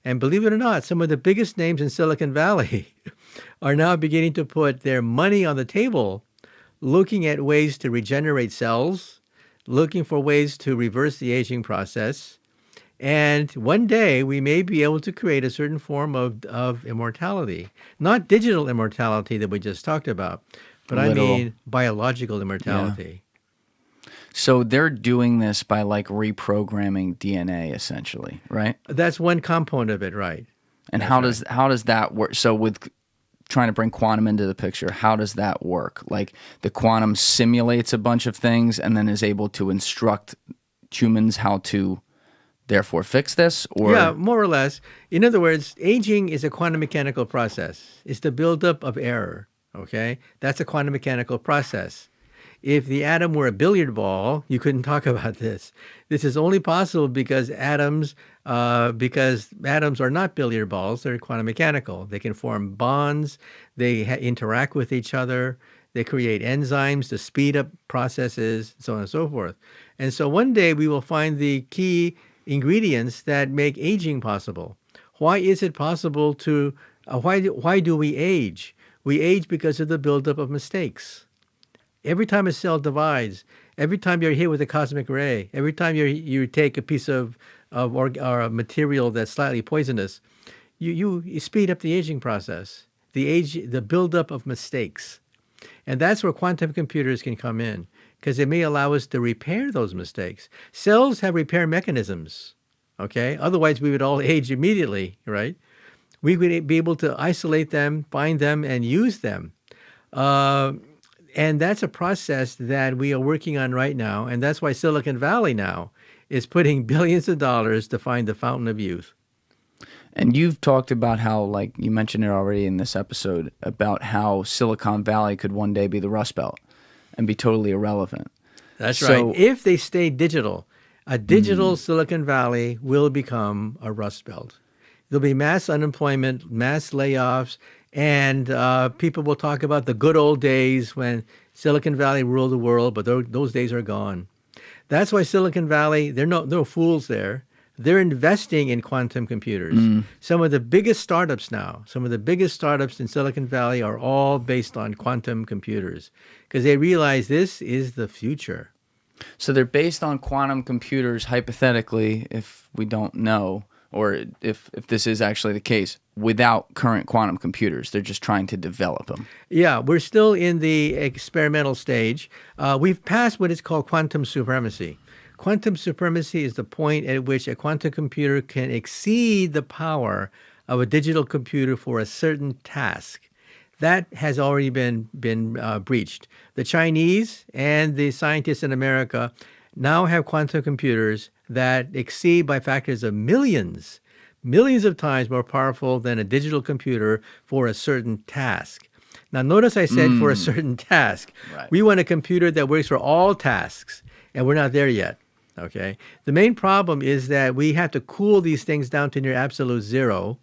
Speaker 2: And believe it or not, some of the biggest names in Silicon Valley are now beginning to put their money on the table, looking at ways to regenerate cells, looking for ways to reverse the aging process. And one day we may be able to create a certain form of immortality. Not digital immortality that we just talked about, but I mean biological immortality.
Speaker 1: Yeah. So they're doing this by like reprogramming DNA essentially, right?
Speaker 2: That's one component of it, right?
Speaker 1: And how does that work? So with trying to bring quantum into the picture, how does that work? Like the quantum simulates a bunch of things and then is able to instruct humans how to therefore fix this? Or
Speaker 2: yeah, more or less. In other words, aging is a quantum mechanical process. It's the buildup of error, okay? That's a quantum mechanical process. If the atom were a billiard ball, you couldn't talk about this. This is only possible because atoms are not billiard balls. They're quantum mechanical. They can form bonds. They interact with each other. They create enzymes to speed up processes, so on and so forth. And so one day we will find the key ingredients that make aging possible. Why is it possible to, why do we age? We age because of the buildup of mistakes. Every time a cell divides, every time you're hit with a cosmic ray, every time you take a piece of or a material that's slightly poisonous, you speed up the aging process, the buildup of mistakes. And that's where quantum computers can come in, because it may allow us to repair those mistakes. Cells have repair mechanisms, okay? Otherwise, we would all age immediately, right? We would be able to isolate them, find them, and use them. And that's a process that we are working on right now. And that's why Silicon Valley now is putting billions of dollars to find the fountain of youth.
Speaker 1: And you've talked about how, like you mentioned it already in this episode, about how Silicon Valley could one day be the Rust Belt and be totally irrelevant.
Speaker 2: That's right. If they stay digital, a digital Silicon Valley will become a Rust Belt. There'll be mass unemployment, mass layoffs, and people will talk about the good old days when Silicon Valley ruled the world, but those days are gone. That's why Silicon Valley, they're no fools there. They're investing in quantum computers. Some of the biggest startups now, some of the biggest startups in Silicon Valley are all based on quantum computers because they realize this is the future.
Speaker 1: So they're based on quantum computers, hypothetically, if we don't know, or if this is actually the case, without current quantum computers. They're just trying to develop them.
Speaker 2: Yeah, we're still in the experimental stage. We've passed what is called quantum supremacy. Quantum supremacy is the point at which a quantum computer can exceed the power of a digital computer for a certain task. That has already been breached. The Chinese and the scientists in America now have quantum computers that exceed by factors of millions of times more powerful than a digital computer for a certain task. Now, notice I said for a certain task.
Speaker 1: Right.
Speaker 2: We want a computer that works for all tasks, and we're not there yet. Okay. The main problem is that we have to cool these things down to near absolute zero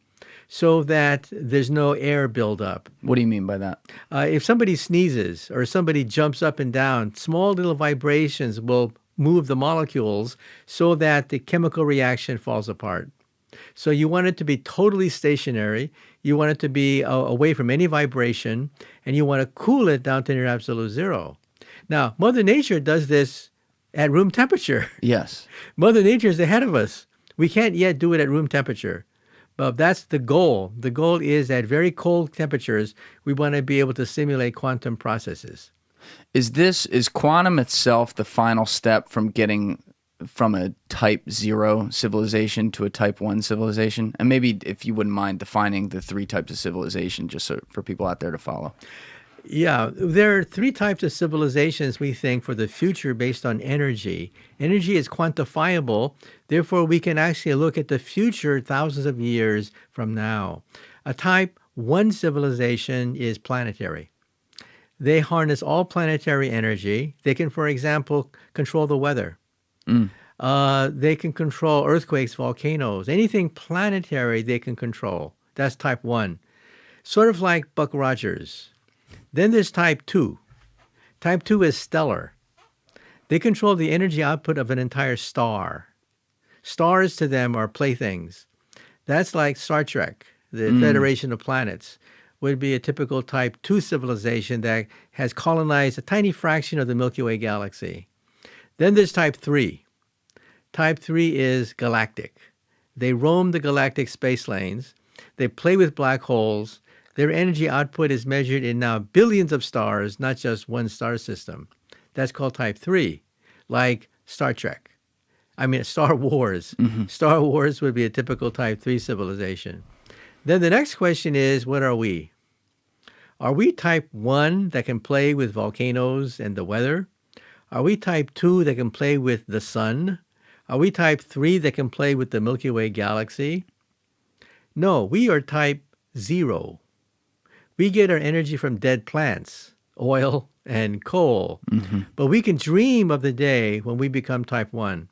Speaker 2: so that there's no air buildup.
Speaker 1: What do you mean by that?
Speaker 2: If somebody sneezes or somebody jumps up and down, small little vibrations will move the molecules so that the chemical reaction falls apart. So you want it to be totally stationary. You want it to be away from any vibration, and you want to cool it down to near absolute zero. Now, Mother Nature does this at room temperature.
Speaker 1: Yes.
Speaker 2: Mother Nature is ahead of us. We can't yet do it at room temperature. But that's the goal. The goal is at very cold temperatures, we want to be able to simulate quantum processes.
Speaker 1: Is quantum itself the final step from getting from a type 0 civilization to a type 1 civilization? And maybe if you wouldn't mind defining the 3 types of civilization just so for people out there to follow.
Speaker 2: Yeah, there are 3 types of civilizations, we think, for the future based on energy. Energy is quantifiable. Therefore, we can actually look at the future thousands of years from now. A type 1 civilization is planetary. They harness all planetary energy. They can, for example, control the weather. They can control earthquakes, volcanoes, anything planetary they can control. That's type 1. Sort of like Buck Rogers. Then there's type 2. Type 2 is stellar. They control the energy output of an entire star. Stars to them are playthings. That's like Star Trek, the Federation of Planets, would be a typical type 2 civilization that has colonized a tiny fraction of the Milky Way galaxy. Then there's type 3. Type 3 is galactic. They roam the galactic space lanes. They play with black holes. Their energy output is measured in now billions of stars, not just one star system. That's called type 3, like Star Trek. I mean, Star Wars. Star Wars would be a typical type 3 civilization. Then the next question is, what are we? Are we type 1 that can play with volcanoes and the weather? Are we type 2 that can play with the sun? Are we type 3 that can play with the Milky Way galaxy? No, we are type 0. We get our energy from dead plants, oil and coal. But we can dream of the day when we become type 1.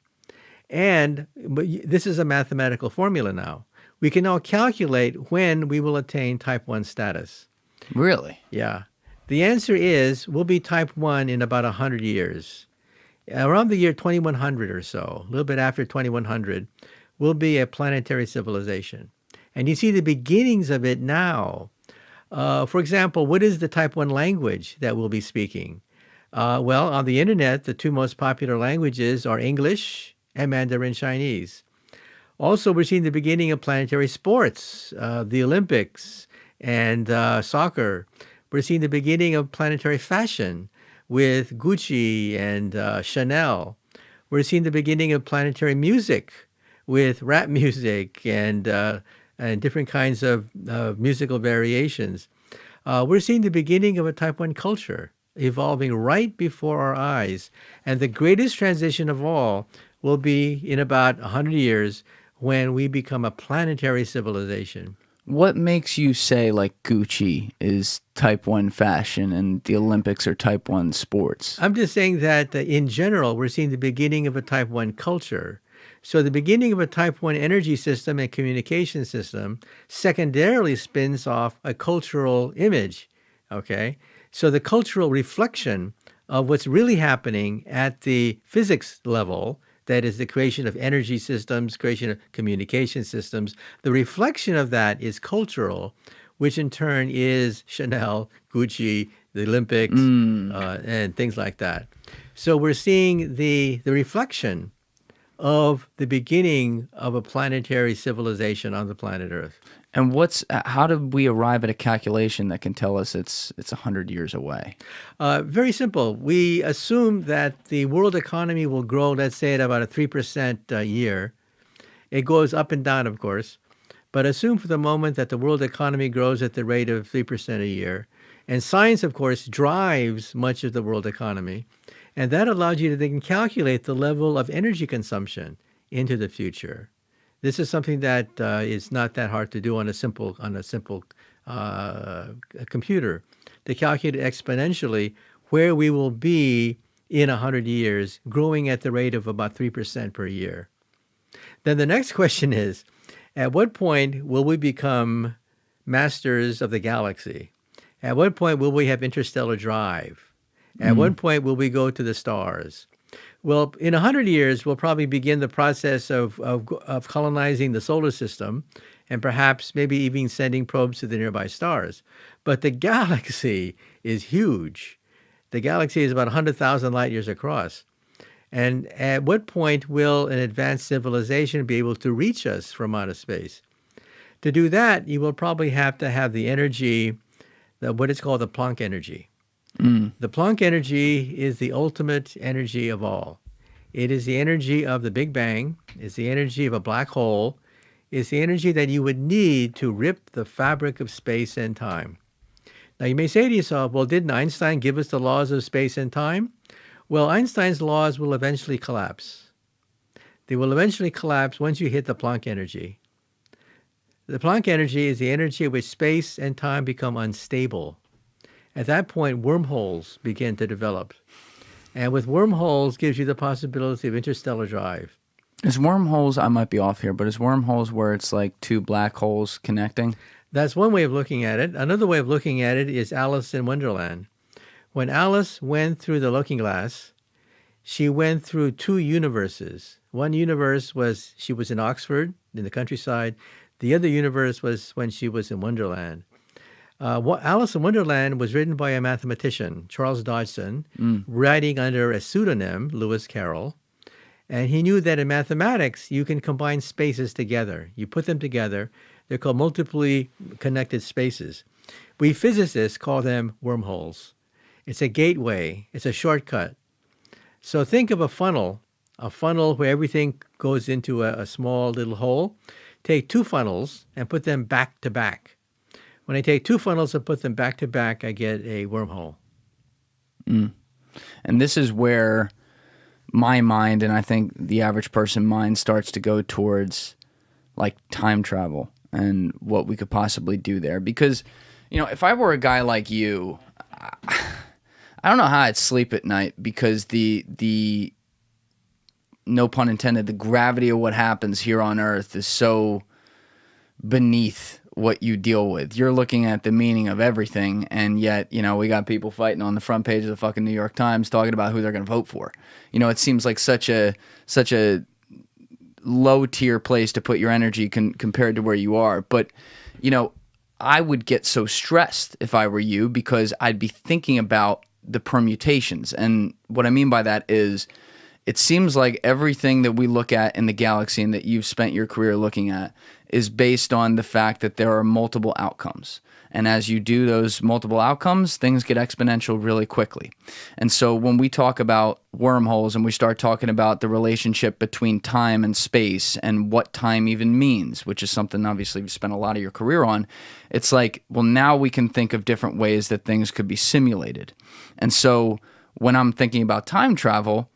Speaker 2: And this is a mathematical formula now. We can now calculate when we will attain type 1 status.
Speaker 1: Really?
Speaker 2: Yeah. The answer is we'll be type 1 in about 100 years. Around the year 2100 or so, a little bit after 2100, we'll be a planetary civilization. And you see the beginnings of it now. For example, what is the type 1 language that we'll be speaking? Well, on the internet, the two most popular languages are English and Mandarin Chinese. Also, we're seeing the beginning of planetary sports, the Olympics and soccer. We're seeing the beginning of planetary fashion with Gucci and Chanel. We're seeing the beginning of planetary music with rap music and different kinds of musical variations. We're seeing the beginning of a type 1 culture evolving right before our eyes. And the greatest transition of all will be in about 100 years when we become a planetary civilization.
Speaker 1: What makes you say like Gucci is type 1 fashion and the Olympics are type 1 sports?
Speaker 2: I'm just saying that in general, we're seeing the beginning of a type 1 culture. So the beginning of a type 1 energy system and communication system secondarily spins off a cultural image, okay? So the cultural reflection of what's really happening at the physics level, that is the creation of energy systems, creation of communication systems, the reflection of that is cultural, which in turn is Chanel, Gucci, the Olympics, and things like that. So we're seeing the reflection of the beginning of a planetary civilization on the planet Earth.
Speaker 1: And how did we arrive at a calculation that can tell us it's 100 years away?
Speaker 2: Very simple. We assume that the world economy will grow, let's say, at about a 3% a year. It goes up and down, of course. But assume for the moment that the world economy grows at the rate of 3% a year. And science, of course, drives much of the world economy. And that allows you to then calculate the level of energy consumption into the future. This is something that is not that hard to do on a simple computer, to calculate exponentially where we will be in 100 years, growing at the rate of about 3% per year. Then the next question is, at what point will we become masters of the galaxy? At what point will we have interstellar drive? At what point will we go to the stars? Well, in 100 years, we'll probably begin the process of colonizing the solar system and perhaps maybe even sending probes to the nearby stars. But the galaxy is huge. The galaxy is about 100,000 light years across. And at what point will an advanced civilization be able to reach us from outer space? To do that, you will probably have to have the energy, what is called the Planck energy. The Planck energy is the ultimate energy of all. It is the energy of the Big Bang. It's the energy of a black hole. It's the energy that you would need to rip the fabric of space and time. Now, you may say to yourself, well, didn't Einstein give us the laws of space and time? Well, Einstein's laws will eventually collapse. They will eventually collapse once you hit the Planck energy. The Planck energy is the energy at which space and time become unstable. At that point, wormholes begin to develop. And with wormholes gives you the possibility of interstellar drive.
Speaker 1: Is wormholes, I might be off here, but is wormholes where it's like two black holes connecting?
Speaker 2: That's one way of looking at it. Another way of looking at it is Alice in Wonderland. When Alice went through the looking glass, she went through two universes. One universe was she was in Oxford, in the countryside. The other universe was when she was in Wonderland. Alice in Wonderland was written by a mathematician, Charles Dodgson, writing under a pseudonym, Lewis Carroll. And he knew that in mathematics, you can combine spaces together. You put them together. They're called multiply connected spaces. We physicists call them wormholes. It's a gateway. It's a shortcut. So think of a funnel where everything goes into a small little hole. Take two funnels and put them back to back. When I take two funnels and put them back to back, I get a wormhole.
Speaker 1: And this is where my mind, and I think the average person mind, starts to go towards like time travel and what we could possibly do there. Because, you know, if I were a guy like you, I don't know how I'd sleep at night, because the no pun intended, the gravity of what happens here on Earth is so beneath what you deal with. You're looking at the meaning of everything, and yet, you know, we got people fighting on the front page of the fucking New York Times talking about who they're going to vote for. You know, it seems like such a low tier place to put your energy compared to where you are. But, you know, I would get so stressed if I were you, because I'd be thinking about the permutations. And what I mean by that is it seems like everything that we look at in the galaxy and that you've spent your career looking at is based on the fact that there are multiple outcomes. And as you do those multiple outcomes, things get exponential really quickly. And so when we talk about wormholes and we start talking about the relationship between time and space and what time even means, which is something obviously you've spent a lot of your career on, it's like, well, now we can think of different ways that things could be simulated. And so when I'm thinking about time travel,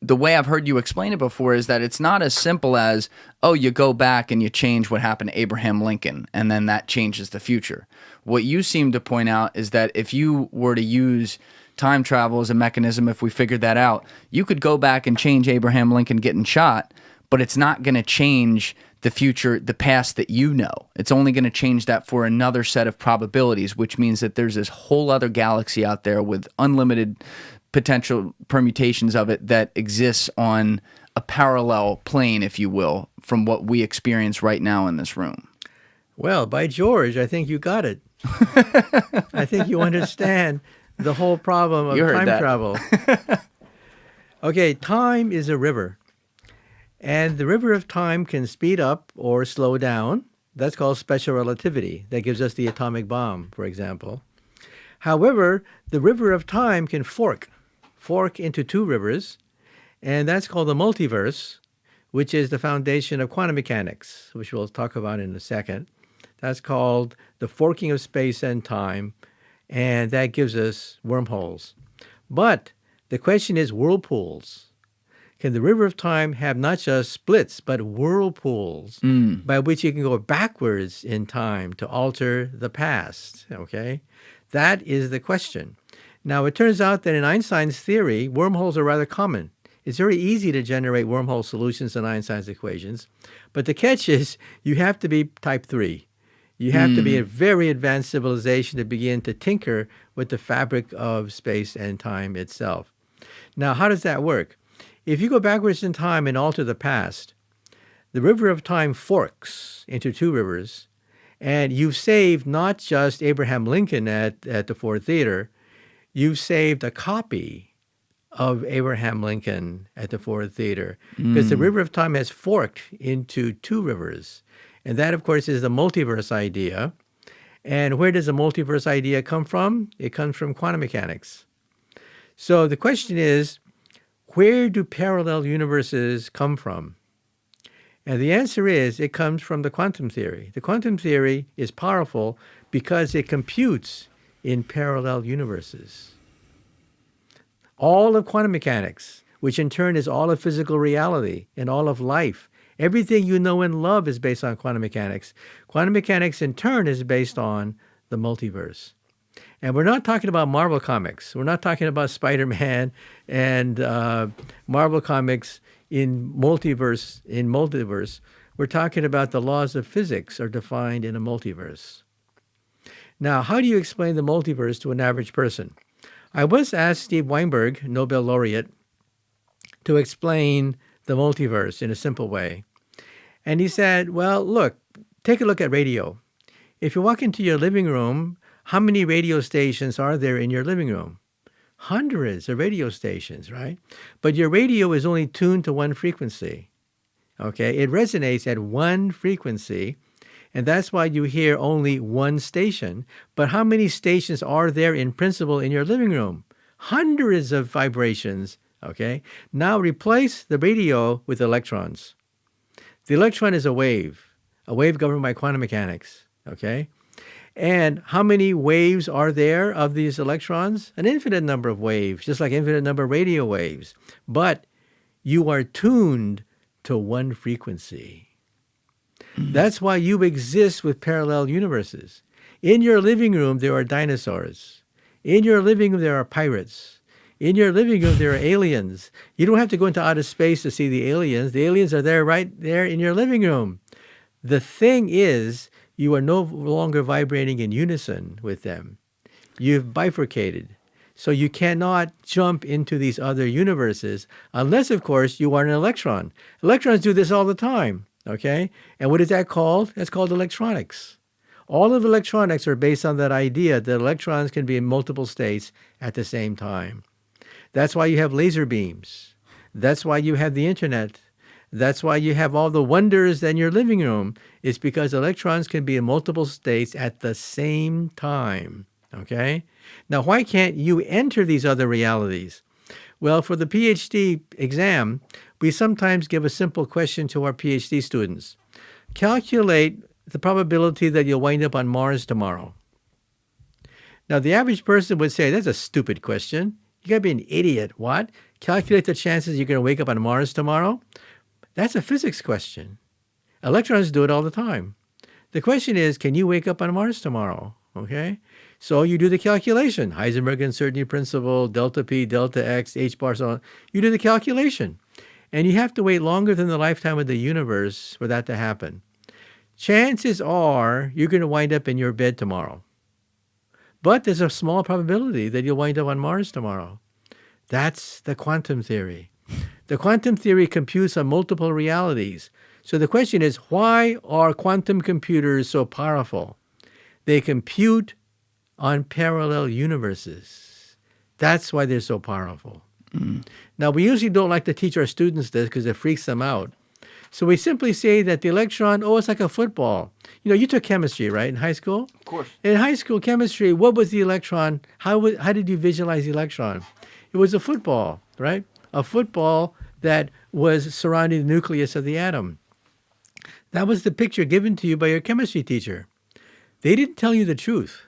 Speaker 1: the way I've heard you explain it before is that it's not as simple as, oh, you go back and you change what happened to Abraham Lincoln, and then that changes the future. What you seem to point out is that if you were to use time travel as a mechanism, if we figured that out, you could go back and change Abraham Lincoln getting shot, but it's not going to change the future, the past that you know. It's only going to change that for another set of probabilities, which means that there's this whole other galaxy out there with unlimited potential permutations of it that exists on a parallel plane, if you will, from what we experience right now in this room.
Speaker 2: Well, by George, I think you got it. I think you understand the whole problem of time travel. Okay, time is a river. And the river of time can speed up or slow down. That's called special relativity. That gives us the atomic bomb, for example. However, the river of time can fork into two rivers, and that's called the multiverse, which is the foundation of quantum mechanics, which we'll talk about in a second. That's called the forking of space and time, and that gives us wormholes. But the question is whirlpools. Can the river of time have not just splits, but whirlpools by which you can go backwards in time to alter the past? Okay, that is the question. Now, it turns out that in Einstein's theory, wormholes are rather common. It's very easy to generate wormhole solutions in Einstein's equations. But the catch is you have to be type 3. You have to be a very advanced civilization to begin to tinker with the fabric of space and time itself. Now, how does that work? If you go backwards in time and alter the past, the river of time forks into two rivers, and you've saved not just Abraham Lincoln at the Ford Theater, you've saved a copy of Abraham Lincoln at the Ford Theater, because the river of time has forked into two rivers. And that, of course, is the multiverse idea. And where does the multiverse idea come from? It comes from quantum mechanics. So the question is, where do parallel universes come from? And the answer is, it comes from the quantum theory. The quantum theory is powerful because it computes in parallel universes. All of quantum mechanics, which in turn is all of physical reality and all of life, everything you know and love is based on quantum mechanics. Quantum mechanics in turn is based on the multiverse. And we're not talking about Marvel comics. We're not talking about Spider-Man and Marvel comics in multiverse. We're talking about the laws of physics are defined in a multiverse. Now, how do you explain the multiverse to an average person? I once asked Steve Weinberg, Nobel laureate, to explain the multiverse in a simple way. And he said, well, look, take a look at radio. If you walk into your living room, how many radio stations are there in your living room? Hundreds of radio stations, right? But your radio is only tuned to one frequency. Okay, it resonates at one frequency, and that's why you hear only one station. But how many stations are there in principle in your living room? Hundreds of vibrations, okay? Now replace the radio with electrons. The electron is a wave governed by quantum mechanics, okay? And how many waves are there of these electrons? An infinite number of waves, just like infinite number of radio waves. But you are tuned to one frequency. That's why you exist with parallel universes. In your living room, there are dinosaurs. In your living room, there are pirates. In your living room, there are aliens. You don't have to go into outer space to see the aliens. The aliens are there right there in your living room. The thing is, you are no longer vibrating in unison with them. You've bifurcated. So you cannot jump into these other universes unless, of course, you are an electron. Electrons do this all the time, okay? And what is that called? That's called electronics. All of electronics are based on that idea that electrons can be in multiple states at the same time. That's why you have laser beams. That's why you have the internet. That's why you have all the wonders in your living room. It's because electrons can be in multiple states at the same time. Okay? Now, why can't you enter these other realities? Well, for the PhD exam, we sometimes give a simple question to our PhD students. Calculate the probability that you'll wind up on Mars tomorrow. Now, the average person would say, that's a stupid question. You got to be an idiot. What? Calculate the chances you're going to wake up on Mars tomorrow? That's a physics question. Electrons do it all the time. The question is, can you wake up on Mars tomorrow? Okay? So you do the calculation. Heisenberg uncertainty principle, delta P, delta X, H bar, so on. You do the calculation. And you have to wait longer than the lifetime of the universe for that to happen. Chances are you're going to wind up in your bed tomorrow. But there's a small probability that you'll wind up on Mars tomorrow. That's the quantum theory. The quantum theory computes on multiple realities. So the question is, why are quantum computers so powerful? They compute on parallel universes. That's why they're so powerful. Now, we usually don't like to teach our students this because it freaks them out. So we simply say that the electron, it's like a football. You know, you took chemistry, right, in high school?
Speaker 1: Of course.
Speaker 2: In high school chemistry, what was the electron? How did you visualize the electron? It was a football, right? A football that was surrounding the nucleus of the atom. That was the picture given to you by your chemistry teacher. They didn't tell you the truth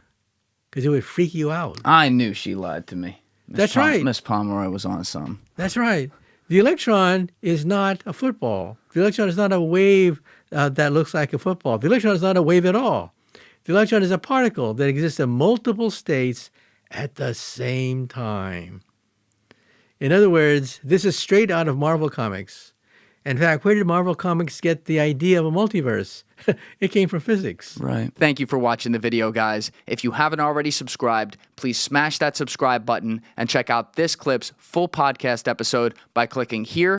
Speaker 2: because it would freak you out.
Speaker 1: I knew she lied to me.
Speaker 2: That's right.
Speaker 1: Miss Pomeroy was on some.
Speaker 2: That's right. The electron is not a football. The electron is not a wave that looks like a football. The electron is not a wave at all. The electron is a particle that exists in multiple states at the same time. In other words, this is straight out of Marvel Comics. In fact, where did Marvel Comics get the idea of a multiverse? It came from physics.
Speaker 1: Right. Thank you for watching the video, guys. If you haven't already subscribed, please smash that subscribe button and check out this clip's full podcast episode by clicking here